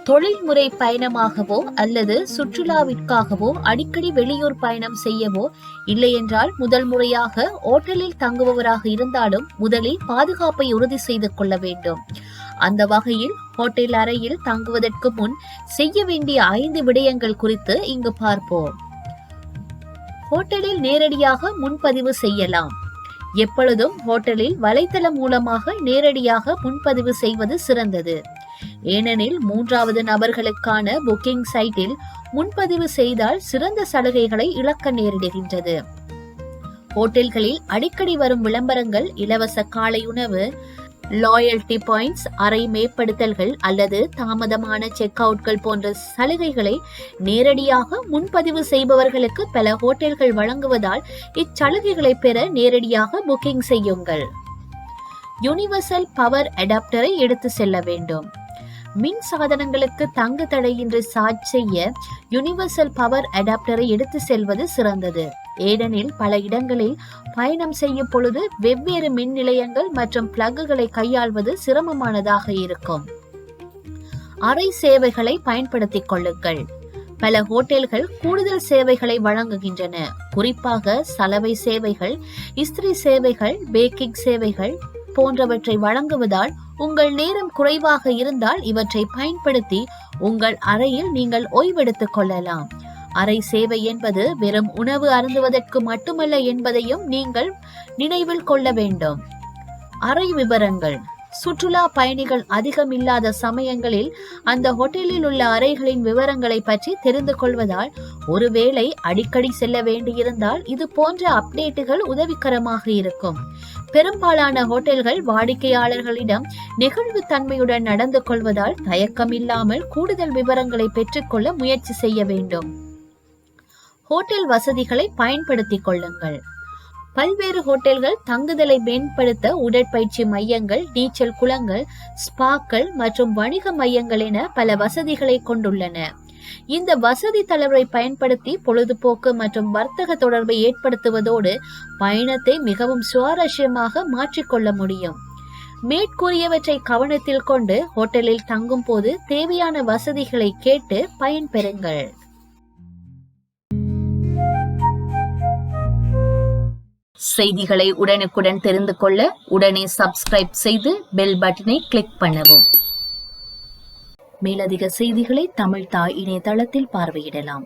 தொழில்முறை பயணமாகவோ அல்லது சுற்றுலாவிற்காகவோ அடிக்கடி வெளியூர் பயணம் செய்யவோ இல்லையென்றால் முதல் முறையாக ஓட்டலில் தங்குபவராக இருந்தாலும் முதலில் பாதுகாப்பை உறுதி செய்து கொள்ள வேண்டும். அந்த வகையில் ஹோட்டல் அறையில் தங்குவதற்கு முன் செய்ய வேண்டிய 5 விடயங்கள் குறித்து இங்கு பார்ப்போம். ஹோட்டலில் நேரடியாக முன்பதிவு செய்யலாம். எப்பொழுதும் ஹோட்டலில் வலைத்தளம் மூலமாக நேரடியாக முன்பதிவு செய்வது சிறந்தது. ஏனெனில் 3வது நபர்களுக்கான புக்கிங் சைட்டில் முன்பதிவு செய்தால் சிறந்த சலுகைகளை இழக்க நேரிடுகின்றது. ஹோட்டல்களில் அடிக்கடி வரும் விளம்பரங்கள் இலவச காலை உணவு, லாயல்டி பாயிண்ட்ஸ், அறை மேம்படுத்தல்கள் அல்லது தாமதமான செக் அவுட்கள் போன்ற சலுகைகளை நேரடியாக முன்பதிவு செய்பவர்களுக்கு பல ஹோட்டல்கள் வழங்குவதால் இச்சலுகைகளை பெற நேரடியாக புக்கிங் செய்யுங்கள். யுனிவர்சல் பவர் அடாப்டரை எடுத்து செல்ல வேண்டும். மின் சாதனங்களுக்கு தங்கு தடையின்றி சார்ஜ் செய்ய யுனிவர்சல் பவர் அடாப்டரை எடுத்து செல்வது சிறந்தது. ஏனெனில் பல இடங்களில் பயணம் செய்யும் பொழுது வெவ்வேறு மின் நிலையங்கள் மற்றும் பிளக்குகளை கையாள்வது சிரமமானதாக இருக்கும். அறை சேவைகளை பயன்படுத்திக் கொள்ளுங்கள். பல ஹோட்டல்கள் கூடுதல் சேவைகளை வழங்குகின்றன. குறிப்பாக சலவை சேவைகள், இஸ்திரி சேவைகள், பேக்கிங் சேவைகள் போன்றவற்றை வழங்குவதால் உங்கள் நேரம் குறைவாக இருந்தால் இவற்றை பயன்படுத்தி உங்கள் அறையில் நீங்கள் ஓய்வெடுத்துக் கொள்ளலாம். அறை சேவை என்பது வெறும் உணவு அருந்துவதற்கு மட்டுமல்ல என்பதையும் நீங்கள் நினைவில் கொள்ள வேண்டும். அறை விவரங்கள். சுற்றுலா பயணிகள் அதிகம் இல்லாத சமயங்களில் அந்த ஹோட்டலில் உள்ள அறைகளின் விவரங்களை பற்றி தெரிந்து கொள்வதால் ஒருவேளை அடிக்கடி செல்ல வேண்டியிருந்தால் இது போன்ற அப்டேட்டுகள் உதவிகரமாக இருக்கும். பெரும்பாலான ஹோட்டல்கள் வாடிக்கையாளர்களிடம் நெகிழ்வு தன்மையுடன் நடந்து கொள்வதால் தயக்கம் இல்லாமல் கூடுதல் விவரங்களை பெற்றுக்கொள்ள முயற்சி செய்ய வேண்டும். ஹோட்டல் வசதிகளை பயன்படுத்திக் கொள்ளுங்கள். பல்வேறு ஹோட்டல்கள் தங்குதலை மேம்படுத்த உடற்பயிற்சி மையங்கள், நீச்சல் குளங்கள், ஸ்பாக்கள் மற்றும் வணிக மையங்கள் என பல வசதிகளை கொண்டுள்ளன. இந்த வசதி தளர்வை பயன்படுத்தி பொழுதுபோக்கு மற்றும் வர்த்தக தொடர்பை ஏற்படுத்துவதோடு பயணத்தை மிகவும் சுவாரஸ்யமாக மாற்றிக்கொள்ள முடியும். மேற்கூறியவற்றை கவனத்தில் கொண்டு ஹோட்டலில் தங்கும் போது தேவையான வசதிகளை கேட்டு பயன்பெறுங்கள். செய்திகளை உடனுக்குடன் தெரிந்து கொள்ள உடனே சப்ஸ்கிரைப் செய்து பெல் பட்டனை கிளிக் பண்ணவும். மேலதிக செய்திகளை தமிழ் தாய் இணையதளத்தில் பார்வையிடலாம்.